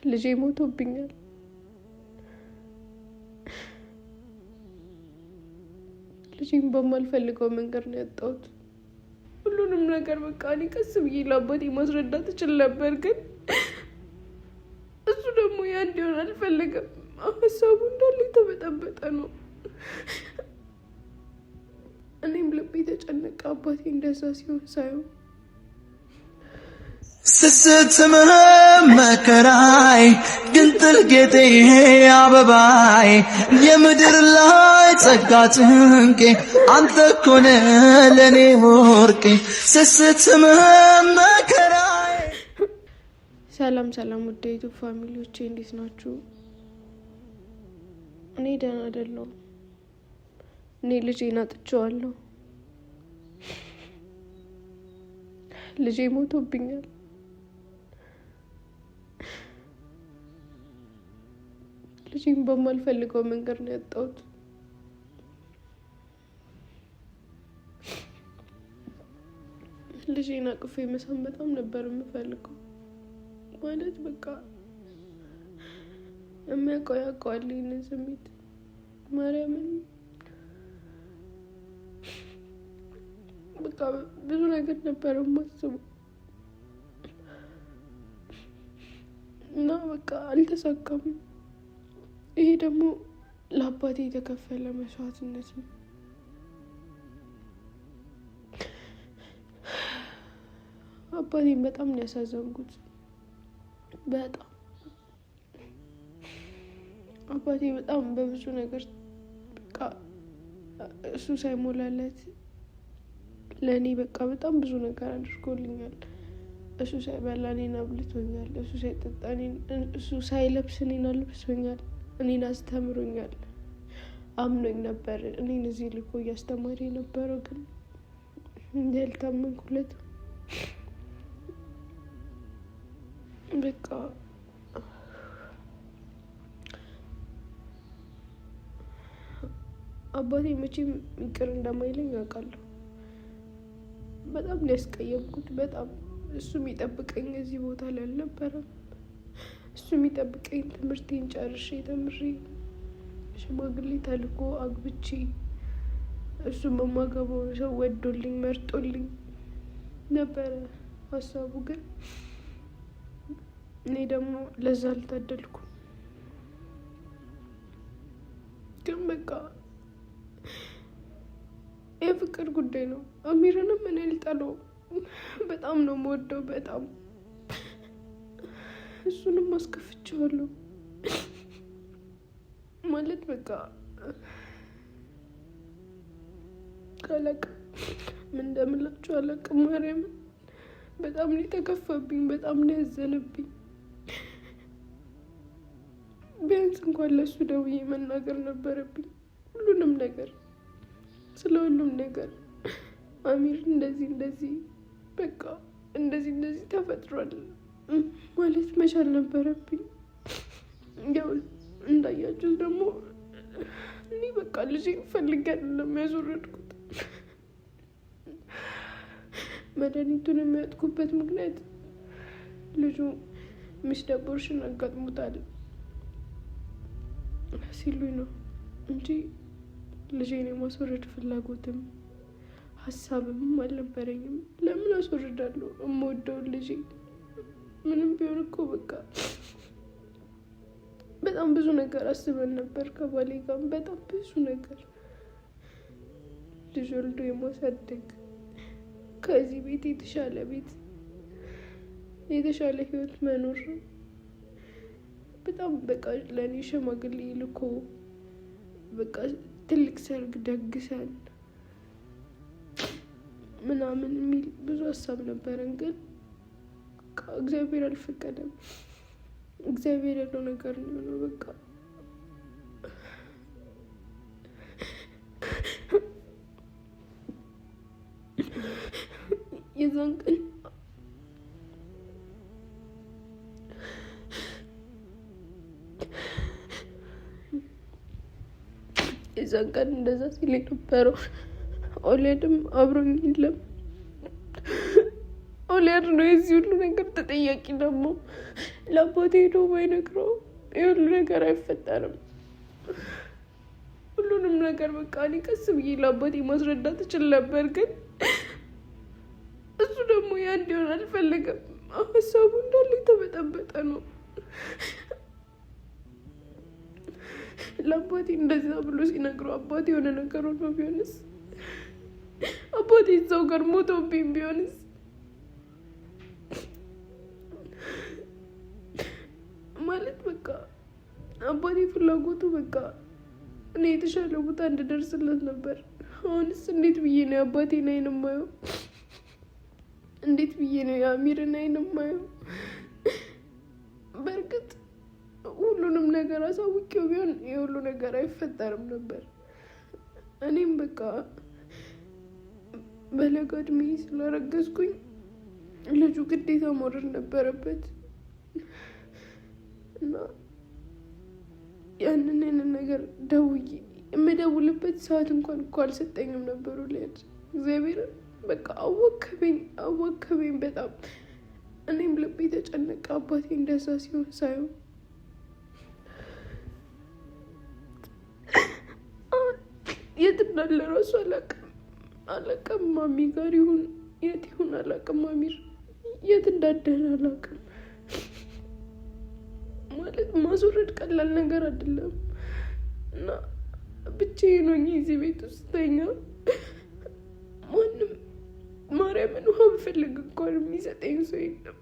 ልጄ ሞቶብኛል። ልጄን በማልፈልገው መንገድ ነው ያጣሁት። ሁሉንም ነገር በቃ እኔ ቀስ ብዬ ለአባቴ ማስረዳት እችል ነበር፣ ግን እሱ ደግሞ ያ እንዲሆን አልፈለገም። ሀሳቡ እንዳለ የተበጠበጠ ነው። እኔም ልቤ ተጨነቀ አባቴ እንደዛ ሲሆን ሳየው። ስትምህ መከራይ ግንጥል ጌጤ አበባይ የምድር ላይ ጸጋ ጭንቄ አንተ እኮ ነህ ለኔ ወርቄ ስትምህ መከራይ። ሰላም ሰላም ውድ የዩቲዩብ ፋሚሊዎቼ እንዴት ናችሁ? እኔ ደህና አይደለሁም። እኔ ልጄን አጥቼዋለሁ። ልጄ ሞቶብኛል። ልጄን በማልፈልገው መንገድ ነው ያጣሁት። ልጄን አቅፌ መሳም በጣም ነበር የምፈልገው። ማለት በቃ የሚያውቀው ያውቀዋል ይህንን ስሜት። ማርያምን በቃ ብዙ ነገር ነበር የማስበው እና በቃ አልተሳካም። ይሄ ደግሞ ለአባቴ የተከፈለ መስዋዕትነት ነው። አባቴን በጣም ነው ያሳዘንኩት። በጣም አባቴ በጣም በብዙ ነገር በቃ እሱ ሳይሞላለት ለእኔ በቃ በጣም ብዙ ነገር አድርጎልኛል። እሱ ሳይበላ እኔን አብልቶኛል። እሱ ሳይጠጣ እሱ ሳይለብስ እኔን አልብሶኛል። እኔን አስተምሮኛል። አምኖኝ ነበር እኔን እዚህ ልኮ እያስተማሪ የነበረው፣ ግን ያልታመንኩለት በቃ አባቴ መቼም ይቅር እንደማይለኝ አውቃለሁ። በጣም ሊያስቀየምኩት በጣም እሱ የሚጠብቀኝ እዚህ ቦታ ላይ አልነበረም። እሱ የሚጠብቀኝ ትምህርቴን ጨርሼ ተምሬ ሽማግሌ ተልኮ አግብቼ እሱ በማገባው ሰው ወዶልኝ መርጦልኝ ነበረ ሀሳቡ። ግን እኔ ደግሞ ለዛ አልታደልኩም። ግን በቃ የፍቅር ጉዳይ ነው። አሚርንም እኔ ልጠለው በጣም ነው የምወደው። በጣም እሱንም አስከፍቼዋለሁ። ማለት በቃ አላቅም ምን እንደምላችሁ አላቅም። ማርያምን በጣም ነው የተከፋብኝ፣ በጣም ነው ያዘነብኝ። ቢያንስ እንኳን ለሱ ደውዬ መናገር ነበረብኝ ሁሉንም ነገር፣ ስለ ሁሉም ነገር። አሚር እንደዚህ በቃ እንደዚህ ተፈጥሯል ማለት መቻል ነበረብኝ። ያው እንዳያችሁት ደግሞ እኔ በቃ ልጄ ፈልጌ አይደለም ያስወረድኩት። መድኃኒቱን የሚያጥኩበት ምክንያት ልጁ ሚስት አቦርሽን አጋጥሞታል ሲሉኝ ነው እንጂ ልጄን የማስወረድ ፍላጎትም ሀሳብም አልነበረኝም። ለምን አስወርዳለሁ? የምወደውን ልጄ ምንም ቢሆን እኮ በቃ በጣም ብዙ ነገር አስበን ነበር ከባሌ ጋር፣ በጣም ብዙ ነገር። ልጅ ወልዶ የማሳደግ ከዚህ ቤት የተሻለ ህይወት መኖር በጣም በቃ ለእኔ ሽማግሌ ልኮ በቃ ትልቅ ሰርግ ደግሰን ምናምን የሚል ብዙ ሀሳብ ነበረን። ግን እግዚአብሔር አልፈቀደም። እግዚአብሔር ያለው ነገር ነው። በቃ የዛን ቀን እንደዛ ሲል የነበረው ኦሊያድም አብሮኝ የለም። ኦሊያድ ነው የዚህ ሁሉ ነገር ተጠያቂ ደግሞ ለአባቴ ሄዶ ባይነግረው የሁሉ ነገር አይፈጠርም። ሁሉንም ነገር በቃ እኔ ቀስ ብዬ ለአባቴ ማስረዳት እችል ነበር፣ ግን እሱ ደግሞ ያ እንዲሆን አልፈለገም። ሀሳቡ እንዳለ የተበጠበጠ ነው። ለአባቴ እንደዛ ብሎ ሲነግረው አባቴ የሆነ ነገር ሆኖ ቢሆንስ? አባቴ እዛው ጋር ሞቶብኝ ቢሆንስ? ማለት በቃ አባቴ ፍላጎቱ በቃ እኔ የተሻለ ቦታ እንድደርስለት ነበር። አሁንስ እንዴት ብዬ ነው የአባቴን አይን የማየው? እንዴት ብዬ ነው የአሚርን አይን የማየው? በእርግጥ ሁሉንም ነገር አሳውቄው ቢሆን የሁሉ ነገር አይፈጠርም ነበር። እኔም በቃ በለጋ እድሜ ስላረገዝኩኝ ልጁ ግዴታ መውረድ ነበረበት እና ያንን ነገር ደውዬ የምደውልበት ሰዓት እንኳን እኮ አልሰጠኝም ነበሩ ልሄድ። እግዚአብሔር በቃ አወከበኝ በጣም። እኔም ልቤ ተጨነቀ አባቴ እንደዛ ሲሆን ሳየው። የት እንዳለ እራሱ አላውቅም። ማሚ ጋር ይሁን የት ይሁን አላውቅም። ማሚር የት እንዳደረ አላውቅም። ማለት ማስወረድ ቀላል ነገር አይደለም እና ብቻዬን ሆኜ እዚህ ቤት ውስጥ ተኛ። ማንም ማርያምን ውሃ ብፈልግ እንኳን የሚሰጠኝ ሰው የለም።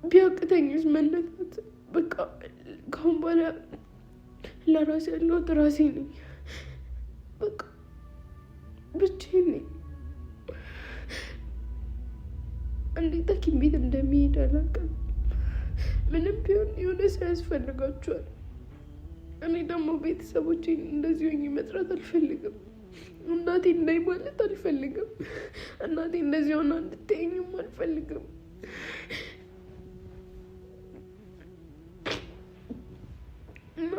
ቢያቅተኝስ መነታት በቃ ካሁን በኋላ ለራሴ ያለሁት ራሴ ነኝ። በቃ ብቻዬን ነኝ። እንዴት ሐኪም ቤት እንደሚሄድ አላውቅም። ምንም ቢሆን የሆነ ሰው ያስፈልጋቸዋል። እኔ ደግሞ ቤተሰቦቼን እንደዚህ ሆኜ መጥራት አልፈልግም። እናቴ እንዳይ ማለት አልፈልግም። እናቴ እንደዚህ ሆና እንድታየኝም አልፈልግም። እና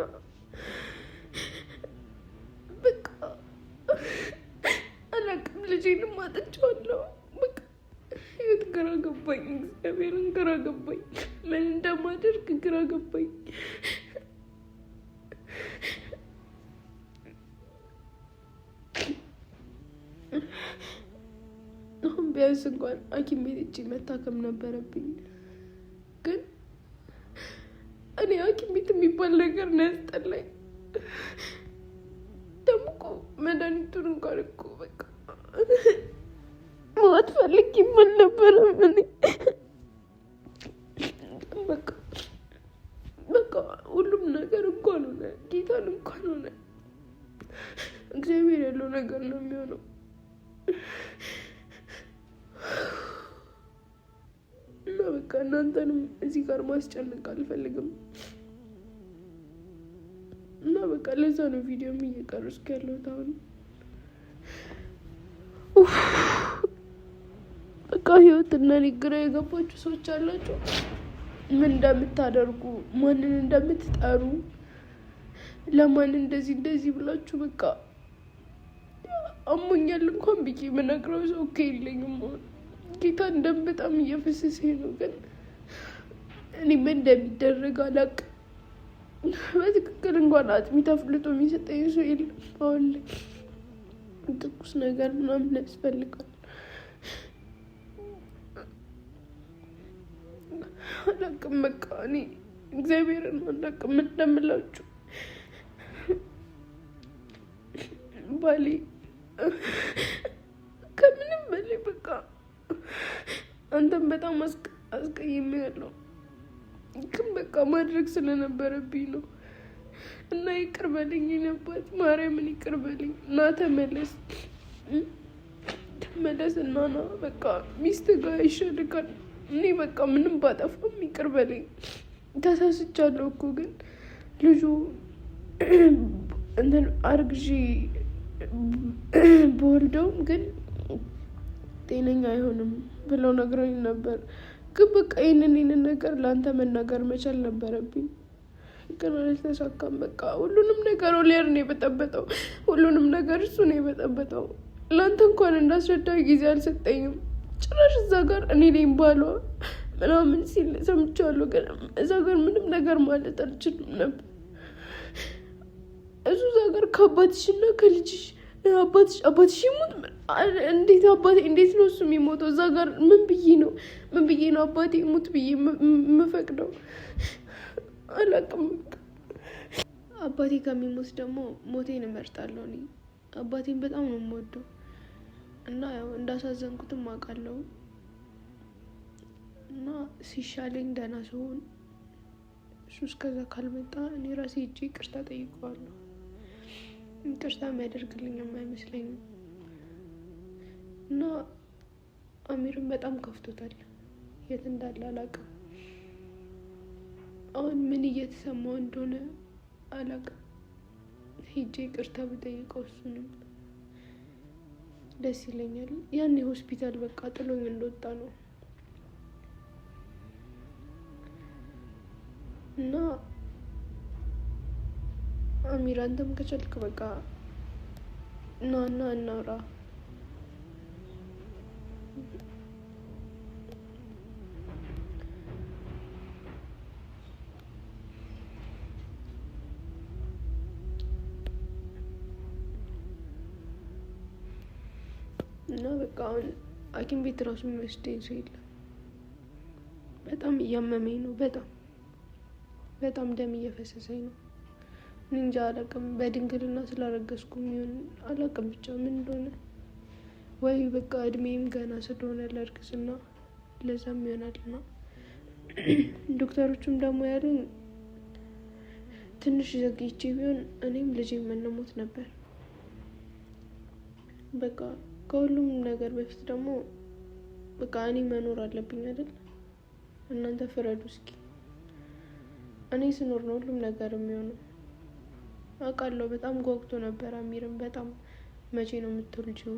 በቃ አላውቅም። ልጄንም አጥቼዋለሁ። በቃ ህይወት ግራ ገባኝ። እግዚአብሔርን ግራ ገባኝ። ምን እንደማደርግ ግራ ገባኝ። አሁን ቢያንስ እንኳን ሐኪም ቤት ሂጄ መታከም ነበረብኝ። ግን እኔ ሐኪም ቤት የሚባል ነገር ነው ያስጠላኝ። ደግሞ እኮ መድኃኒቱን እንኳን እኮ በቃ ማት ፈልጌም አልነበረም። እኔ በቃ ሁሉም ነገር እንኳን ሆነ፣ ጌታን እንኳን ሆነ። እግዚአብሔር ያለው ነገር ነው የሚሆነው። እና በቃ እናንተንም እዚህ ጋር ማስጨነቅ አልፈልግም። እና በቃ ለዛ ነው ቪዲዮም እየቀረስኩ ያለሁት አሁን። በቃ ህይወት እና እኔ ግራ የገባችሁ ሰዎች አላችሁ። ምን እንደምታደርጉ፣ ማንን እንደምትጠሩ፣ ለማን እንደዚህ ብላችሁ በቃ አሞኛል እንኳን ብዬ የምነግረው ሰው እኮ የለኝም። ጌታ እንደም በጣም እየፈሰሰኝ ነው። ግን እኔ ምን እንደሚደረግ አላውቅም። በትክክል እንኳን አጥሚት አፍልጦ የሚሰጠኝ ሰው የለም። አሁን ላይ ትኩስ ነገር ምናምን ያስፈልጋል። አላውቅም። በቃ እኔ እግዚአብሔርን አላውቅም እንደምላችሁ። ባሌ ከምንም በላይ በቃ አንተም በጣም አስቀይሜያለሁ። ግን በቃ ማድረግ ስለነበረብኝ ነው እና ይቅር በለኝ። ነባት ማርያምን ይቅር በለኝ። እና ተመለስ እና ና በቃ ሚስት ጋር ይሻልካል። እኔ በቃ ምንም ባጠፋም ይቅር በለኝ። ተሳስቻለሁ እኮ ግን ልጁ እንትን አርግዤ በወልደውም ግን ጤነኛ አይሆንም ብለው ነግረውኝ ነበር። ግን በቃ ይህንን ነገር ለአንተ መናገር መቻል ነበረብኝ። ግን አልተሳካም። በቃ ሁሉንም ነገር ኦሊያር ነው የበጠበጠው። ሁሉንም ነገር እሱ ነው የበጠበጠው። ለአንተ እንኳን እንዳስረዳው ጊዜ አልሰጠኝም። ጭራሽ እዛ ጋር እኔ ነኝ ባሏ። ምናምን ሲል ሰምቻለሁ። ግን እዛ ጋር ምንም ነገር ማለት አልችልም ነበር። እሱ እዛ ጋር ከአባትሽና ከልጅሽ አባትሽ ይሞት እንዴት ነው እሱ የሚሞተው? እዛ ጋር ምን ብዬ ነው አባቴ ይሞት ብዬ የምፈቅደው? አላውቅም። አባቴ ከሚሞት ደግሞ ሞቴን እመርጣለሁ። እኔ አባቴን በጣም ነው የምወደው እና ያው እንዳሳዘንኩትም አውቃለሁ። እና ሲሻለኝ ደህና ሲሆን እሱ እስከዛ ካልመጣ እኔ ራሴ ሄጄ ይቅርታ ጠይቀዋለሁ። ይቅርታ የሚያደርግልኝም አይመስለኝም። እና አሚርም በጣም ከፍቶታል። የት እንዳለ አላውቅም። አሁን ምን እየተሰማው እንደሆነ አላውቅም። ሄጄ ይቅርታ ብጠይቀው እሱንም ደስ ይለኛል። ያኔ ሆስፒታል በቃ ጥሎኝ እንደወጣ ነው። እና አሚር አንተም ከቻልክ በቃ እና እናውራ። እና በቃ አሁን ሐኪም ቤት ራሱ የሚወስደኝ ሰው የለም። በጣም እያመመኝ ነው። በጣም ደም እየፈሰሰኝ ነው። እንጃ አላውቅም። በድንግልና ስላረገዝኩ የሚሆን አላውቅም። ብቻ ምን እንደሆነ ወይ በቃ እድሜም ገና ስለሆነ ለእርግዝና ለዛም ይሆናልና ዶክተሮቹም ደግሞ ያሉኝ ትንሽ ዘግይቼ ቢሆን እኔም ልጄም መነሞት ነበር። በቃ ከሁሉም ነገር በፊት ደግሞ በቃ እኔ መኖር አለብኝ አይደል? እናንተ ፍረዱ እስኪ። እኔ ስኖር ነው ሁሉም ነገር የሚሆነው። አውቃለሁ። በጣም ጓጉቶ ነበር አሚርም በጣም መቼ ነው የምትወልጂው?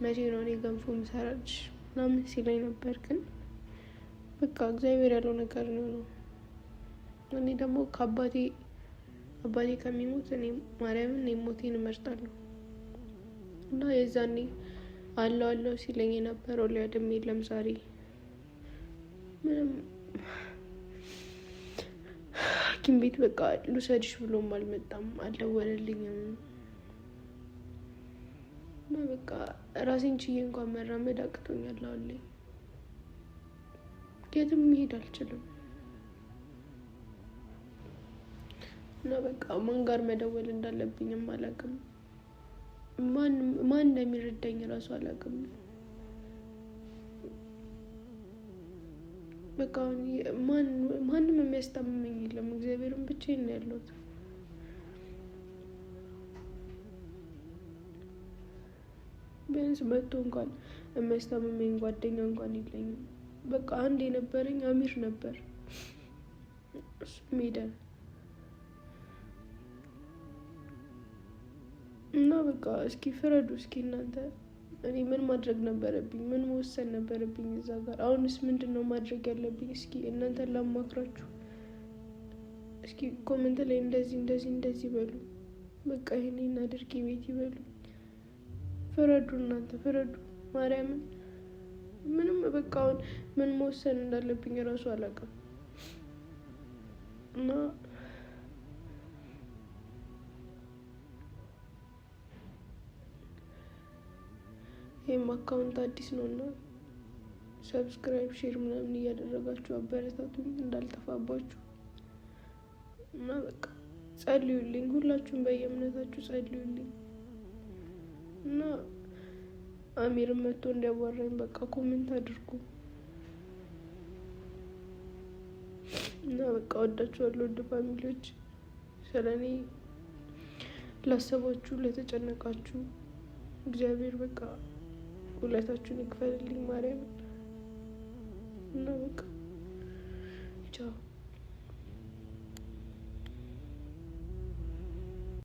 መቼ ነው እኔ ገንፎ የምሰራልሽ ምናምን ሲለኝ ነበር። ግን በቃ እግዚአብሔር ያለው ነገር ነው። እኔ ደግሞ አባቴ ከሚሞት እኔ ማርያምን እኔ ሞቴን እመርጣለሁ። እና የዛኔ አለው ሲለኝ የነበረው ሊያድም የለም። ዛሬ ምንም ሐኪም ቤት በቃ ልውሰድሽ ብሎም አልመጣም፣ አልደወለልኝም። እና በቃ ራሴን ችዬ እንኳን መራመድ አቅቶኛል። አሁን ላይ የትም መሄድ አልችልም። እና በቃ ማን ጋር መደወል እንዳለብኝም አላውቅም። ማን እንደሚረዳኝ እራሱ አላውቅም። በቃ ማንም የሚያስታምመኝ የለም። እግዚአብሔርን ብቻዬን ነው ያለሁት። ቢያንስ መጥቶ እንኳን የሚያስታምመኝ ጓደኛ እንኳን የለኝም። በቃ አንድ የነበረኝ አሚር ነበር፣ እሱም ሄደ። እና በቃ እስኪ ፍረዱ እስኪ እናንተ። እኔ ምን ማድረግ ነበረብኝ? ምን መወሰን ነበረብኝ እዛ ጋር? አሁንስ ምንድን ነው ማድረግ ያለብኝ? እስኪ እናንተን ላማክራችሁ። እስኪ ኮመንት ላይ እንደዚህ በሉ። በቃ ይሄን አድርጊ ቤት ይበሉ። ፍረዱ እናንተ ፍረዱ። ማርያምን ምንም በቃ አሁን ምን መወሰን እንዳለብኝ እራሱ አላውቅም። እና ይህም አካውንት አዲስ ነው እና ሰብስክራይብ፣ ሼር ምናምን እያደረጋችሁ አበረታቱኝ እንዳልጠፋባችሁ። እና በቃ ጸልዩልኝ፣ ሁላችሁም በየእምነታችሁ ጸልዩልኝ። እና አሚርም መጥቶ እንዲያዋራኝ በቃ ኮሜንት አድርጉ። እና በቃ ወዳችኋለሁ ውድ ፋሚሊዎች። ስለኔ ላሰባችሁ ለተጨነቃችሁ እግዚአብሔር በቃ ውለታችሁን ይክፈልልኝ ማርያም። እና በቃ